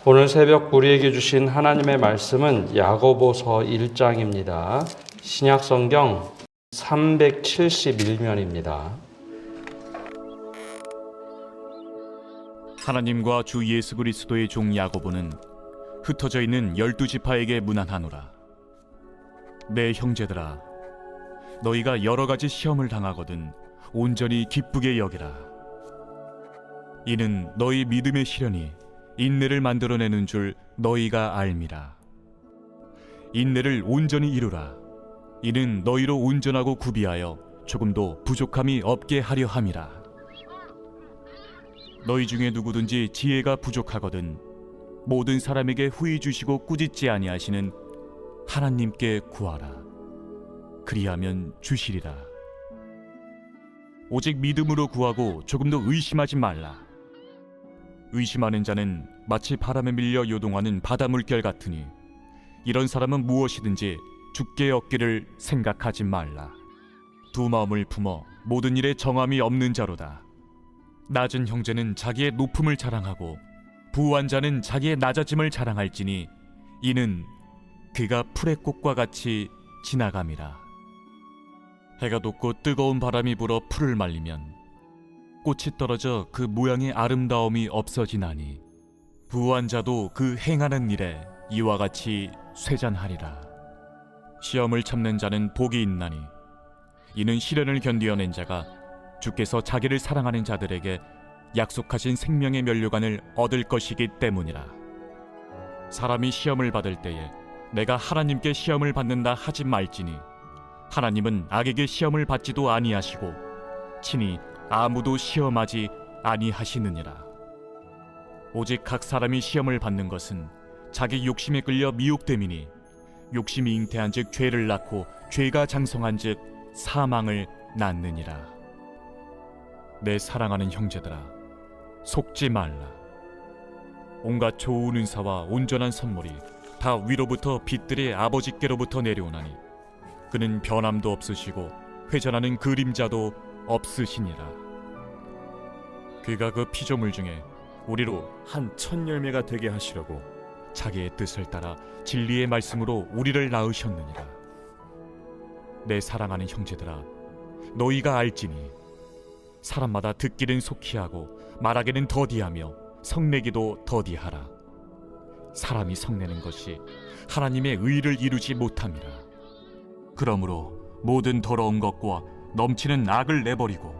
오늘 새벽 우리에게 주신 하나님의 말씀은 야고보서 1장입니다. 신약성경 371면입니다. 하나님과 주 예수 그리스도의 종 야고보는 흩어져 있는 12지파에게 문안하노라. 내 형제들아, 너희가 여러 가지 시험을 당하거든 온전히 기쁘게 여기라. 이는 너희 믿음의 시련이 인내를 만들어내는 줄 너희가 알미라. 인내를 온전히 이루라. 이는 너희로 온전하고 구비하여 조금도 부족함이 없게 하려 함이라. 너희 중에 누구든지 지혜가 부족하거든 모든 사람에게 후히 주시고 꾸짖지 아니하시는 하나님께 구하라. 그리하면 주시리라. 오직 믿음으로 구하고 조금도 의심하지 말라. 의심하는 자는 마치 바람에 밀려 요동하는 바다 물결 같으니 이런 사람은 무엇이든지 죽게 얻기를 생각하지 말라. 두 마음을 품어 모든 일에 정함이 없는 자로다. 낮은 형제는 자기의 높음을 자랑하고 부한 자는 자기의 낮아짐을 자랑할지니 이는 그가 풀의 꽃과 같이 지나감이라. 해가 돋고 뜨거운 바람이 불어 풀을 말리면 꽃이 떨어져 그 모양의 아름다움이 없어지나니 부한 자도 그 행하는 일에 이와 같이 쇠잔하리라. 시험을 참는 자는 복이 있나니 이는 시련을 견디어낸 자가 주께서 자기를 사랑하는 자들에게 약속하신 생명의 면류관을 얻을 것이기 때문이라. 사람이 시험을 받을 때에 내가 하나님께 시험을 받는다 하지 말지니 하나님은 악에게 시험을 받지도 아니하시고 친히 아무도 시험하지 아니하시느니라. 오직 각 사람이 시험을 받는 것은 자기 욕심에 끌려 미혹됨이니 욕심이 잉태한즉 죄를 낳고 죄가 장성한즉 사망을 낳느니라. 내 사랑하는 형제들아, 속지 말라. 온갖 좋은 은사와 온전한 선물이 다 위로부터 빛들의 아버지께로부터 내려오나니 그는 변함도 없으시고 회전하는 그림자도 없으시니라. 그가 그 피조물 중에 우리로 한 첫 열매가 되게 하시려고 자기의 뜻을 따라 진리의 말씀으로 우리를 낳으셨느니라. 내 사랑하는 형제들아, 너희가 알지니 사람마다 듣기는 속히 하고 말하기는 더디하며 성내기도 더디하라. 사람이 성내는 것이 하나님의 의를 이루지 못함이라. 그러므로 모든 더러운 것과 넘치는 악을 내버리고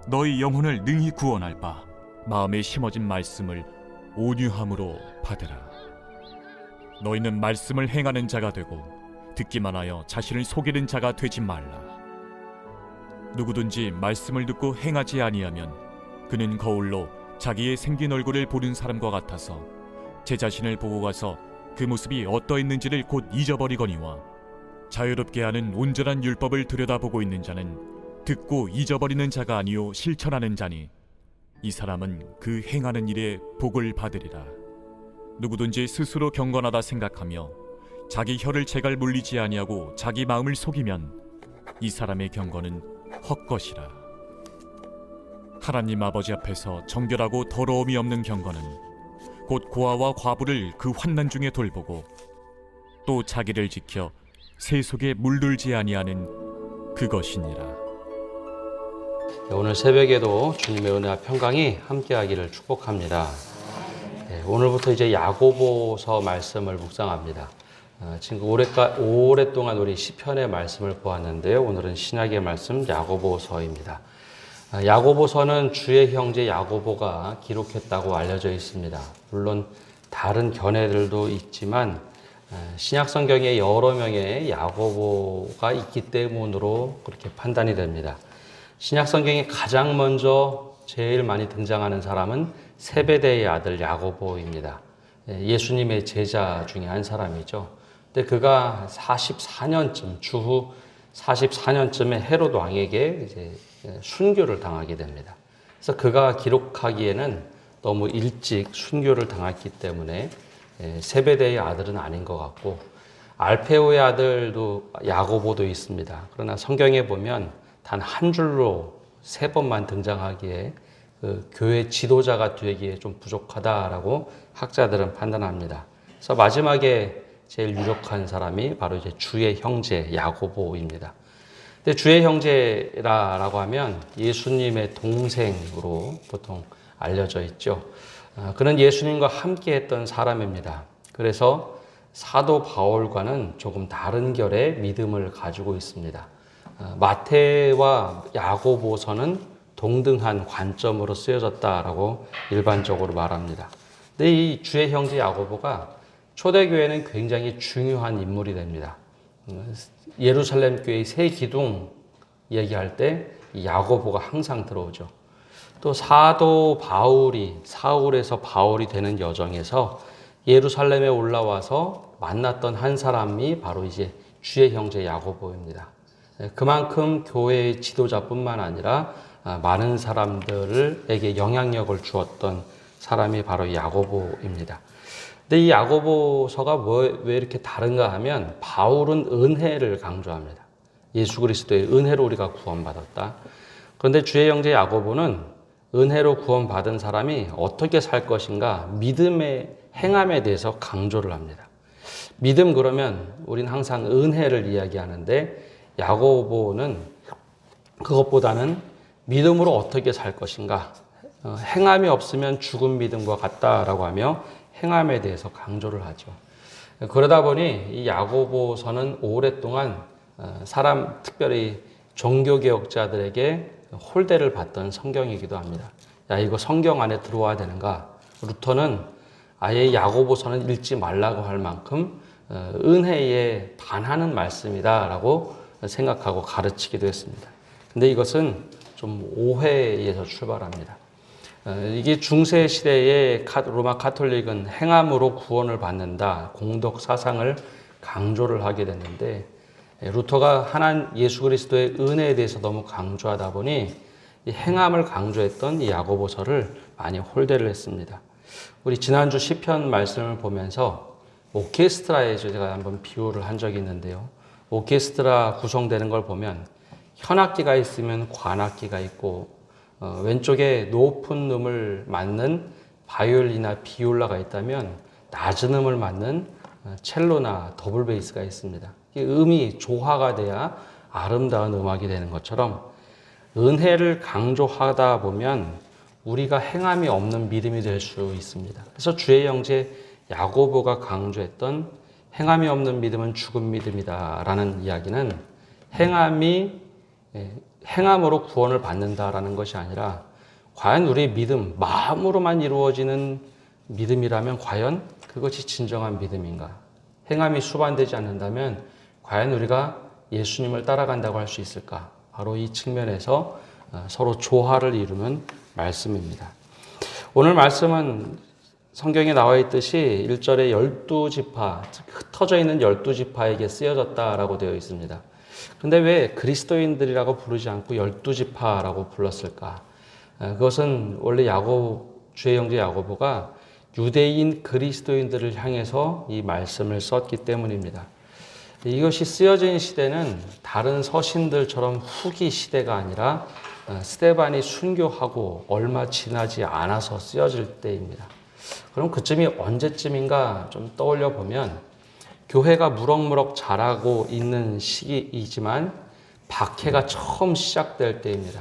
너희 영혼을 능히 구원할 바 마음에 심어진 말씀을 온유함으로 받으라. 너희는 말씀을 행하는 자가 되고 듣기만 하여 자신을 속이는 자가 되지 말라. 누구든지 말씀을 듣고 행하지 아니하면 그는 거울로 자기의 생긴 얼굴을 보는 사람과 같아서 제 자신을 보고 가서 그 모습이 어떠했는지를 곧 잊어버리거니와 자유롭게 하는 온전한 율법을 들여다보고 있는 자는 듣고 잊어버리는 자가 아니요 실천하는 자니 이 사람은 그 행하는 일에 복을 받으리라. 누구든지 스스로 경건하다 생각하며 자기 혀를 제갈 물리지 아니하고 자기 마음을 속이면 이 사람의 경건은 헛것이라. 하나님 아버지 앞에서 정결하고 더러움이 없는 경건은 곧 고아와 과부를 그 환난 중에 돌보고 또 자기를 지켜 새 속에 물들지 아니하는 그것이니라. 오늘 새벽에도 주님의 은혜와 평강이 함께하기를 축복합니다. 오늘부터 이제 야고보서 말씀을 묵상합니다. 지금 오랫동안 우리 시편의 말씀을 보았는데요. 오늘은 신약의 말씀 야고보서입니다. 야고보서는 주의 형제 야고보가 기록했다고 알려져 있습니다. 물론 다른 견해들도 있지만 신약 성경에 여러 명의 야고보가 있기 때문으로 그렇게 판단이 됩니다. 신약 성경에 가장 먼저 제일 많이 등장하는 사람은 세베대의 아들 야고보입니다. 예수님의 제자 중에 한 사람이죠. 근데 그가 44년쯤, 주후 44년쯤에 헤롯 왕에게 이제 순교를 당하게 됩니다. 그래서 그가 기록하기에는 너무 일찍 순교를 당했기 때문에 세베대의 아들은 아닌 것 같고, 알페오의 아들도 야고보도 있습니다. 그러나 성경에 보면 단 한 줄로 3번만 등장하기에 그 교회 지도자가 되기에 좀 부족하다라고 학자들은 판단합니다. 그래서 마지막에 제일 유력한 사람이 바로 이제 주의 형제 야고보입니다. 근데 주의 형제라고 하면 예수님의 동생으로 보통 알려져 있죠. 그는 예수님과 함께 했던 사람입니다. 그래서 사도 바울과는 조금 다른 결의 믿음을 가지고 있습니다. 마태와 야고보서는 동등한 관점으로 쓰여졌다라고 일반적으로 말합니다. 근데 이 주의 형제 야고보가 초대교회는 굉장히 중요한 인물이 됩니다. 예루살렘 교회의 세 기둥 얘기할 때 야고보가 항상 들어오죠. 또 사도 바울이 사울에서 바울이 되는 여정에서 예루살렘에 올라와서 만났던 한 사람이 바로 이제 주의 형제 야고보입니다. 그만큼 교회의 지도자뿐만 아니라 많은 사람들에게 영향력을 주었던 사람이 바로 야고보입니다. 근데 이 야고보서가 왜 이렇게 다른가 하면 바울은 은혜를 강조합니다. 예수 그리스도의 은혜로 우리가 구원받았다. 그런데 주의 형제 야고보는 은혜로 구원받은 사람이 어떻게 살 것인가 믿음의 행함에 대해서 강조를 합니다. 믿음 그러면 우린 항상 은혜를 이야기하는데 야고보는 그것보다는 믿음으로 어떻게 살 것인가 행함이 없으면 죽은 믿음과 같다라고 하며 행함에 대해서 강조를 하죠. 그러다 보니 이 야고보서는 오랫동안 특별히 종교개혁자들에게 홀대를 받던 성경이기도 합니다. 야, 이거 성경 안에 들어와야 되는가? 루터는 아예 야고보서는 읽지 말라고 할 만큼 은혜에 반하는 말씀이다라고 생각하고 가르치기도 했습니다. 근데 이것은 좀 오해에서 출발합니다. 이게 중세 시대의 로마 가톨릭은 행함으로 구원을 받는다, 공덕 사상을 강조를 하게 됐는데 루터가 예수 그리스도의 은혜에 대해서 너무 강조하다 보니 이 행함을 강조했던 이 야고보서를 많이 홀대를 했습니다. 우리 지난주 시편 말씀을 보면서 오케스트라에 제가 한번 비유를 한 적이 있는데요. 오케스트라 구성되는 걸 보면 현악기가 있으면 관악기가 있고 왼쪽에 높은 음을 맡는 바이올린이나 비올라가 있다면 낮은 음을 맡는 첼로나 더블 베이스가 있습니다. 음이 조화가 돼야 아름다운 음악이 되는 것처럼 은혜를 강조하다 보면 우리가 행함이 없는 믿음이 될 수 있습니다. 그래서 주의 형제 야고보가 강조했던 행함이 없는 믿음은 죽은 믿음이다라는 이야기는 행함으로 구원을 받는다라는 것이 아니라 과연 우리의 믿음, 마음으로만 이루어지는 믿음이라면 과연 그것이 진정한 믿음인가? 행함이 수반되지 않는다면 과연 우리가 예수님을 따라간다고 할 수 있을까? 바로 이 측면에서 서로 조화를 이루는 말씀입니다. 오늘 말씀은 성경에 나와 있듯이 1절에 12지파, 흩어져 있는 12지파에게 쓰여졌다라고 되어 있습니다. 근데 왜 그리스도인들이라고 부르지 않고 12지파라고 불렀을까? 그것은 원래 주의 형제 야고보가 유대인 그리스도인들을 향해서 이 말씀을 썼기 때문입니다. 이것이 쓰여진 시대는 다른 서신들처럼 후기 시대가 아니라 스데반이 순교하고 얼마 지나지 않아서 쓰여질 때입니다. 그럼 그쯤이 언제쯤인가 좀 떠올려 보면 교회가 무럭무럭 자라고 있는 시기이지만 박해가 처음 시작될 때입니다.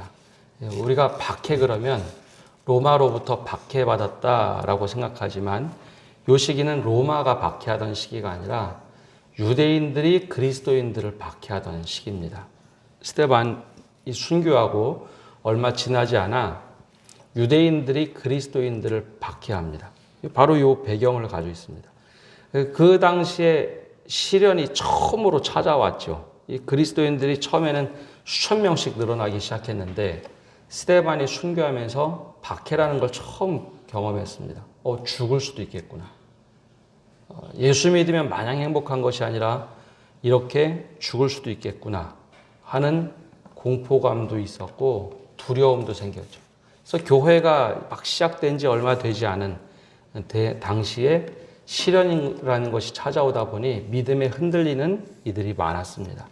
우리가 박해 그러면 로마로부터 박해받았다라고 생각하지만 이 시기는 로마가 박해하던 시기가 아니라 유대인들이 그리스도인들을 박해하던 시기입니다. 스데반이 순교하고 얼마 지나지 않아 유대인들이 그리스도인들을 박해합니다. 바로 이 배경을 가지고 있습니다. 그 당시에 시련이 처음으로 찾아왔죠. 이 그리스도인들이 처음에는 수천 명씩 늘어나기 시작했는데 스데반이 순교하면서 박해라는 걸 처음 경험했습니다. 죽을 수도 있겠구나. 예수 믿으면 마냥 행복한 것이 아니라 이렇게 죽을 수도 있겠구나 하는 공포감도 있었고 두려움도 생겼죠. 그래서 교회가 막 시작된 지 얼마 되지 않은 당시에 시련이라는 것이 찾아오다 보니 믿음에 흔들리는 이들이 많았습니다.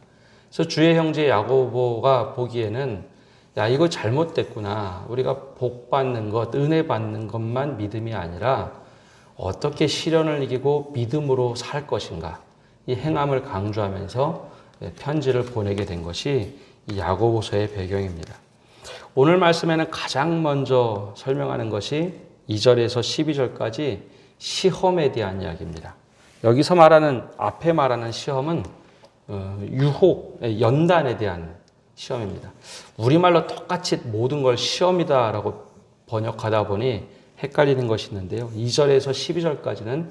그래서 주의 형제 야고보가 보기에는 야, 이거 잘못됐구나. 우리가 복 받는 것, 은혜 받는 것만 믿음이 아니라 어떻게 시련을 이기고 믿음으로 살 것인가. 이 행함을 강조하면서 편지를 보내게 된 것이 이 야고보서의 배경입니다. 오늘 말씀에는 가장 먼저 설명하는 것이 2절에서 12절까지 시험에 대한 이야기입니다. 여기서 말하는, 앞에 말하는 시험은 유혹, 연단에 대한 시험입니다. 우리말로 똑같이 모든 걸 시험이다라고 번역하다 보니 헷갈리는 것이 있는데요. 2절에서 12절까지는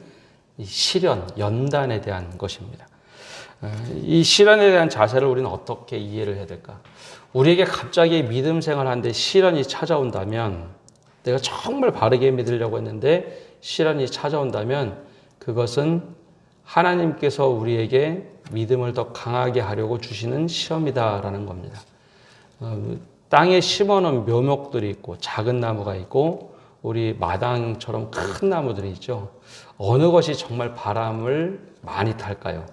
시련, 연단에 대한 것입니다. 이 시련에 대한 자세를 우리는 어떻게 이해를 해야 될까? 우리에게 갑자기 믿음 생활하는데 시련이 찾아온다면, 내가 정말 바르게 믿으려고 했는데 시련이 찾아온다면 그것은 하나님께서 우리에게 믿음을 더 강하게 하려고 주시는 시험이다라는 겁니다. 땅에 심어놓은 묘목들이 있고 작은 나무가 있고 우리 마당처럼 큰 나무들이 있죠. 어느 것이 정말 바람을 많이 탈까요?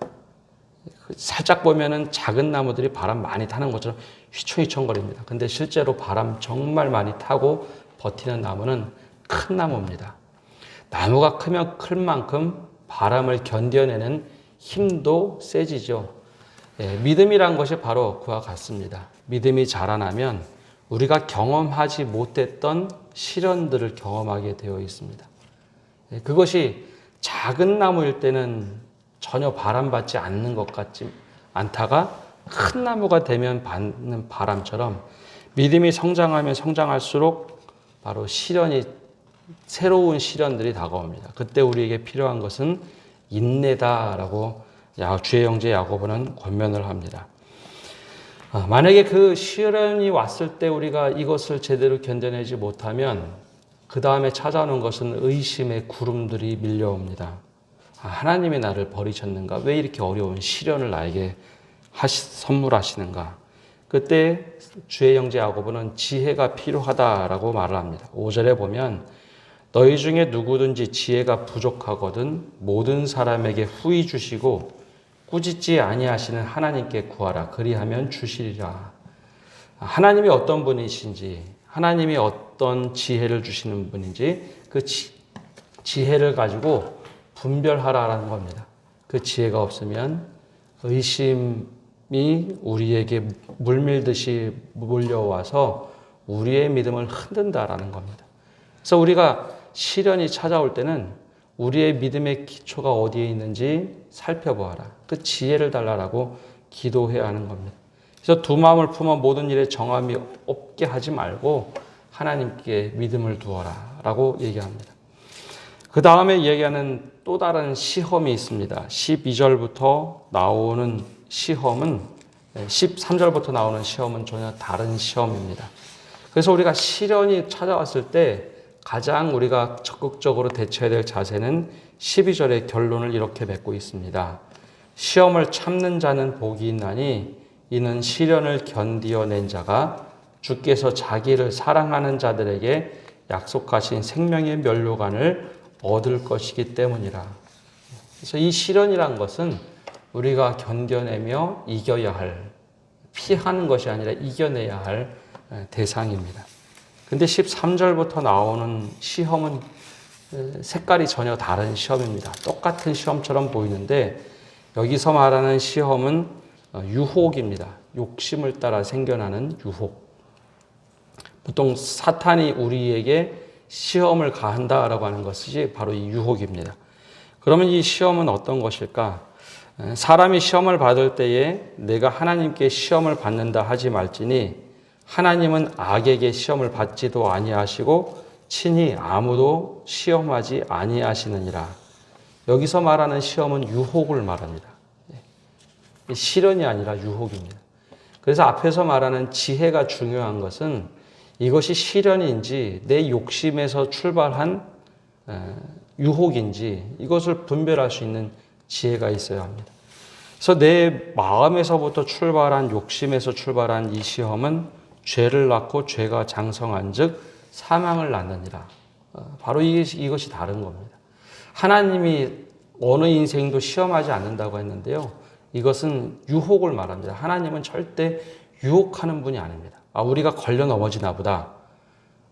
살짝 보면은 작은 나무들이 바람 많이 타는 것처럼 휘청휘청거립니다. 근데 실제로 바람 정말 많이 타고 버티는 나무는 큰 나무입니다. 나무가 크면 클 만큼 바람을 견뎌내는 힘도 세지죠. 믿음이란 것이 바로 그와 같습니다. 믿음이 자라나면 우리가 경험하지 못했던 시련들을 경험하게 되어 있습니다. 그것이 작은 나무일 때는 전혀 바람받지 않는 것 같지 않다가 큰 나무가 되면 받는 바람처럼 믿음이 성장하면 성장할수록 바로 새로운 시련들이 다가옵니다. 그때 우리에게 필요한 것은 인내다라고 주의 형제 야고보는 권면을 합니다. 만약에 그 시련이 왔을 때 우리가 이것을 제대로 견뎌내지 못하면 그 다음에 찾아오는 것은 의심의 구름들이 밀려옵니다. 하나님이 나를 버리셨는가? 왜 이렇게 어려운 시련을 나에게 선물하시는가? 그때 주의 형제 야고보는 지혜가 필요하다라고 말을 합니다. 5절에 보면 너희 중에 누구든지 지혜가 부족하거든 모든 사람에게 후히 주시고 꾸짖지 아니하시는 하나님께 구하라. 그리하면 주시리라. 하나님이 어떤 분이신지, 하나님이 어떤 지혜를 주시는 분인지 그 지혜를 가지고 분별하라라는 겁니다. 그 지혜가 없으면 의심이 우리에게 물밀듯이 몰려와서 우리의 믿음을 흔든다라는 겁니다. 그래서 우리가 시련이 찾아올 때는 우리의 믿음의 기초가 어디에 있는지 살펴보아라. 그 지혜를 달라라고 기도해야 하는 겁니다. 그래서 두 마음을 품어 모든 일에 정함이 없게 하지 말고 하나님께 믿음을 두어라 라고 얘기합니다. 그 다음에 얘기하는 또 다른 시험이 있습니다. 12절부터 나오는 시험은 13절부터 나오는 시험은 전혀 다른 시험입니다. 그래서 우리가 시련이 찾아왔을 때 가장 우리가 적극적으로 대처해야 될 자세는 12절의 결론을 이렇게 맺고 있습니다. 시험을 참는 자는 복이 있나니 이는 시련을 견디어낸 자가 주께서 자기를 사랑하는 자들에게 약속하신 생명의 면류관을 얻을 것이기 때문이라. 그래서 이 시련이란 것은 우리가 견뎌내며 이겨야 할, 피하는 것이 아니라 이겨내야 할 대상입니다. 근데 13절부터 나오는 시험은 색깔이 전혀 다른 시험입니다. 똑같은 시험처럼 보이는데 여기서 말하는 시험은 유혹입니다. 욕심을 따라 생겨나는 유혹. 보통 사탄이 우리에게 시험을 가한다라고 하는 것이 바로 이 유혹입니다. 그러면 이 시험은 어떤 것일까? 사람이 시험을 받을 때에 내가 하나님께 시험을 받는다 하지 말지니 하나님은 악에게 시험을 받지도 아니하시고 친히 아무도 시험하지 아니하시느니라. 여기서 말하는 시험은 유혹을 말합니다. 시련이 아니라 유혹입니다. 그래서 앞에서 말하는 지혜가 중요한 것은 이것이 시련인지 내 욕심에서 출발한 유혹인지 이것을 분별할 수 있는 지혜가 있어야 합니다. 그래서 내 마음에서부터 출발한 욕심에서 출발한 이 시험은 죄를 낳고 죄가 장성한 즉 사망을 낳느니라. 바로 이것이 다른 겁니다. 하나님이 어느 인생도 시험하지 않는다고 했는데요. 이것은 유혹을 말합니다. 하나님은 절대 유혹하는 분이 아닙니다. 우리가 걸려 넘어지나 보다.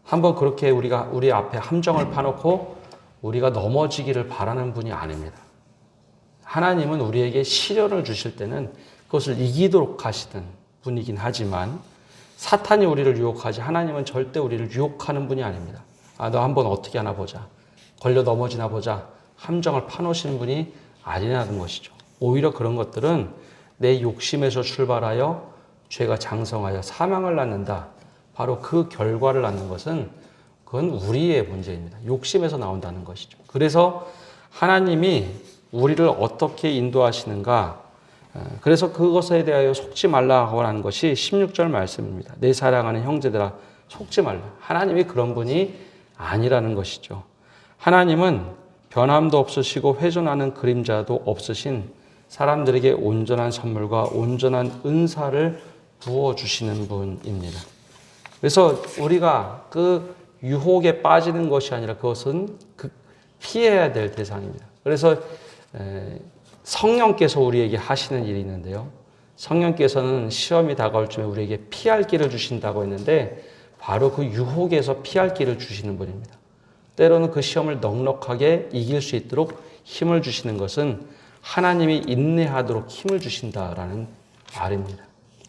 한번 그렇게 우리가 우리 앞에 함정을 파놓고 우리가 넘어지기를 바라는 분이 아닙니다. 하나님은 우리에게 시련을 주실 때는 그것을 이기도록 하시는 분이긴 하지만 사탄이 우리를 유혹하지 하나님은 절대 우리를 유혹하는 분이 아닙니다. 너 한번 어떻게 하나 보자. 걸려 넘어지나 보자. 함정을 파놓으시는 분이 아니라는 것이죠. 오히려 그런 것들은 내 욕심에서 출발하여 죄가 장성하여 사망을 낳는다. 바로 그 결과를 낳는 것은 그건 우리의 문제입니다. 욕심에서 나온다는 것이죠. 그래서 하나님이 우리를 어떻게 인도하시는가. 그래서 그것에 대하여 속지 말라고 하는 것이 16절 말씀입니다. 내 사랑하는 형제들아 속지 말라. 하나님이 그런 분이 아니라는 것이죠. 하나님은 변함도 없으시고 회존하는 그림자도 없으신 사람들에게 온전한 선물과 온전한 은사를 부어주시는 분입니다. 그래서 우리가 그 유혹에 빠지는 것이 아니라 그것은 피해야 될 대상입니다. 그래서 성령께서 우리에게 하시는 일이 있는데요. 성령께서는 시험이 다가올 쯤에 우리에게 피할 길을 주신다고 했는데 바로 그 유혹에서 피할 길을 주시는 분입니다. 때로는 그 시험을 넉넉하게 이길 수 있도록 힘을 주시는 것은 하나님이 인내하도록 힘을 주신다라는 말입니다.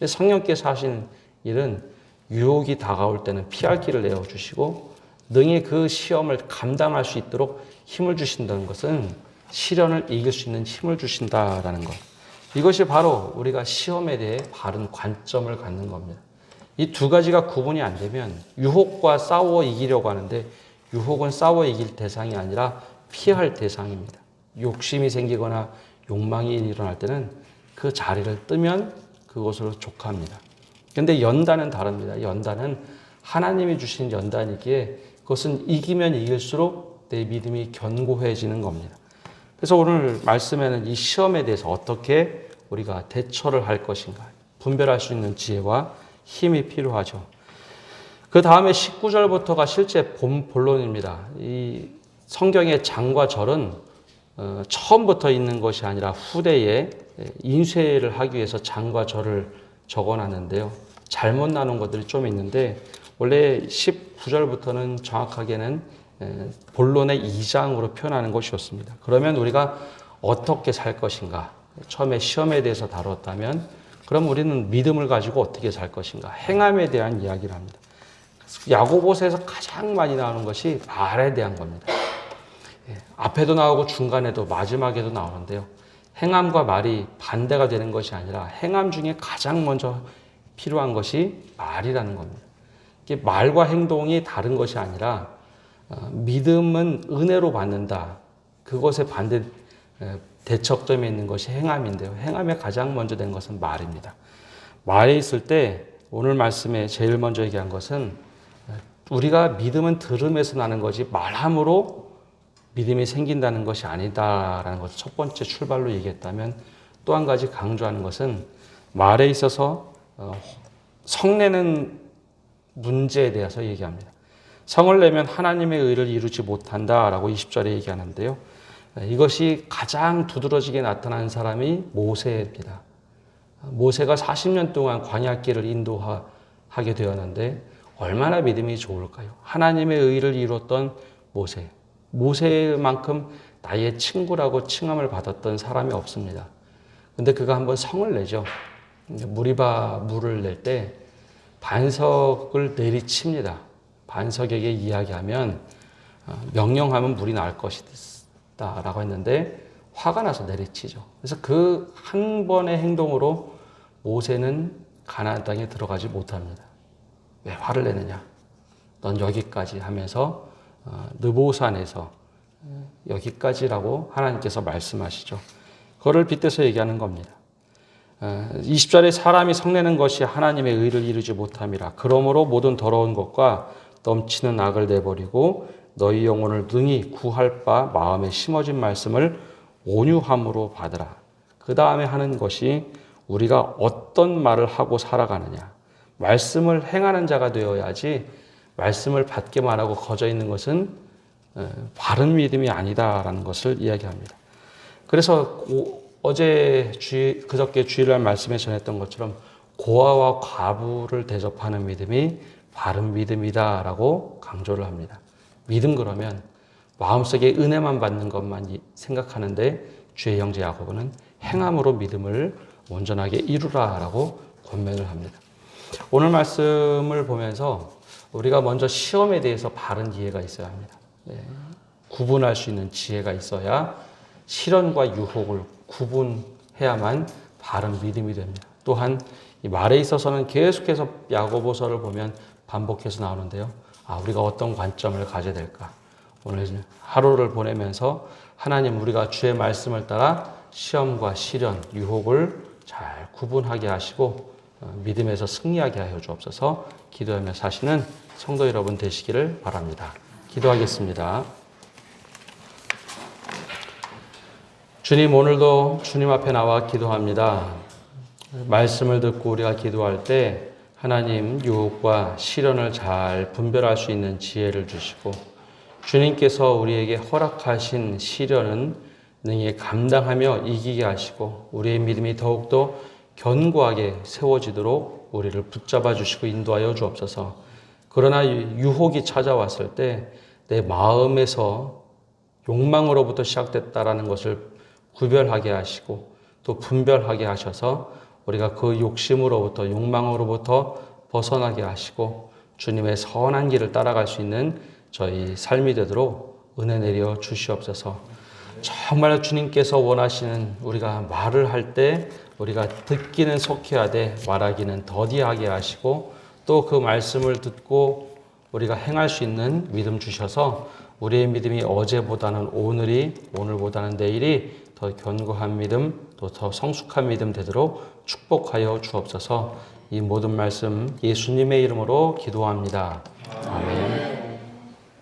성령께서 하시는 일은 유혹이 다가올 때는 피할 길을 내어주시고 능히 그 시험을 감당할 수 있도록 힘을 주신다는 것은 시련을 이길 수 있는 힘을 주신다라는 것. 이것이 바로 우리가 시험에 대해 바른 관점을 갖는 겁니다. 이 두 가지가 구분이 안 되면 유혹과 싸워 이기려고 하는데 유혹은 싸워 이길 대상이 아니라 피할 대상입니다. 욕심이 생기거나 욕망이 일어날 때는 그 자리를 뜨면 그것으로 족합니다. 그런데 연단은 다릅니다. 연단은 하나님이 주신 연단이기에 그것은 이기면 이길수록 내 믿음이 견고해지는 겁니다. 그래서 오늘 말씀에는 이 시험에 대해서 어떻게 우리가 대처를 할 것인가 분별할 수 있는 지혜와 힘이 필요하죠. 그 다음에 19절부터가 실제 본론입니다. 이 성경의 장과 절은 처음부터 있는 것이 아니라 후대에 인쇄를 하기 위해서 장과 절을 적어놨는데요. 잘못 나눈 것들이 좀 있는데 원래 19절부터는 정확하게는 본론의 2장으로 표현하는 것이었습니다. 그러면 우리가 어떻게 살 것인가? 처음에 시험에 대해서 다뤘다면 그럼 우리는 믿음을 가지고 어떻게 살 것인가? 행함에 대한 이야기를 합니다. 야고보서에서 가장 많이 나오는 것이 말에 대한 겁니다. 앞에도 나오고 중간에도 마지막에도 나오는데요. 행함과 말이 반대가 되는 것이 아니라 행함 중에 가장 먼저 필요한 것이 말이라는 겁니다. 이게 말과 행동이 다른 것이 아니라 믿음은 은혜로 받는다. 그것의 반대 대척점에 있는 것이 행함인데요. 행함에 가장 먼저 된 것은 말입니다. 말에 있을 때 오늘 말씀에 제일 먼저 얘기한 것은 우리가 믿음은 들음에서 나는 것이 말함으로 믿음이 생긴다는 것이 아니다라는 것을 첫 번째 출발로 얘기했다면 또 한 가지 강조하는 것은 말에 있어서 성내는 문제에 대해서 얘기합니다. 성을 내면 하나님의 의를 이루지 못한다라고 20절에 얘기하는데요. 이것이 가장 두드러지게 나타난 사람이 모세입니다. 모세가 40년 동안 광야길을 인도하게 되었는데 얼마나 믿음이 좋을까요? 하나님의 의를 이루었던 모세. 모세만큼 나의 친구라고 칭함을 받았던 사람이 없습니다. 근데 그가 한번 성을 내죠. 무리바 물을 낼 때 반석을 내리칩니다. 반석에게 이야기하면 명령하면 물이 나올 것이다 라고 했는데 화가 나서 내리치죠. 그래서 그 한 번의 행동으로 모세는 가나안 땅에 들어가지 못합니다. 왜 화를 내느냐? 넌 여기까지 하면서 느보산에서 여기까지라고 하나님께서 말씀하시죠. 그거를 빗대서 얘기하는 겁니다. 20절에 사람이 성내는 것이 하나님의 의를 이루지 못함이라. 그러므로 모든 더러운 것과 넘치는 악을 내버리고 너희 영혼을 능히 구할 바 마음에 심어진 말씀을 온유함으로 받으라. 그 다음에 하는 것이 우리가 어떤 말을 하고 살아가느냐. 말씀을 행하는 자가 되어야지 말씀을 받기만 하고 거저 있는 것은 바른 믿음이 아니다라는 것을 이야기합니다. 그래서 어제 그저께 주일날 말씀에 전했던 것처럼 고아와 과부를 대접하는 믿음이 바른 믿음이다라고 강조를 합니다. 믿음 그러면 마음속에 은혜만 받는 것만 생각하는데 주의 형제 야고보는 행함으로 믿음을 온전하게 이루라라고 권면을 합니다. 오늘 말씀을 보면서 우리가 먼저 시험에 대해서 바른 이해가 있어야 합니다. 구분할 수 있는 지혜가 있어야 시련과 유혹을 구분해야만 바른 믿음이 됩니다. 또한 이 말에 있어서는 계속해서 야고보서를 보면 반복해서 나오는데요. 우리가 어떤 관점을 가져야 될까? 오늘 하루를 보내면서 하나님 우리가 주의 말씀을 따라 시험과 시련, 유혹을 잘 구분하게 하시고 믿음에서 승리하게 하여 주옵소서. 기도하며 사시는 성도 여러분 되시기를 바랍니다. 기도하겠습니다. 주님, 오늘도 주님 앞에 나와 기도합니다. 말씀을 듣고 우리가 기도할 때 하나님 유혹과 시련을 잘 분별할 수 있는 지혜를 주시고 주님께서 우리에게 허락하신 시련은 능히 감당하며 이기게 하시고 우리의 믿음이 더욱더 견고하게 세워지도록 우리를 붙잡아 주시고 인도하여 주옵소서. 그러나 유혹이 찾아왔을 때 내 마음에서 욕망으로부터 시작됐다라는 것을 구별하게 하시고 또 분별하게 하셔서 우리가 그 욕심으로부터 욕망으로부터 벗어나게 하시고 주님의 선한 길을 따라갈 수 있는 저희 삶이 되도록 은혜 내려 주시옵소서. 정말 주님께서 원하시는 우리가 말을 할 때 우리가 듣기는 속해야 돼 말하기는 더디하게 하시고 또 그 말씀을 듣고 우리가 행할 수 있는 믿음 주셔서 우리의 믿음이 어제보다는 오늘보다는 내일이 더 견고한 믿음 또 더 성숙한 믿음 되도록 축복하여 주옵소서. 이 모든 말씀 예수님의 이름으로 기도합니다. 아멘.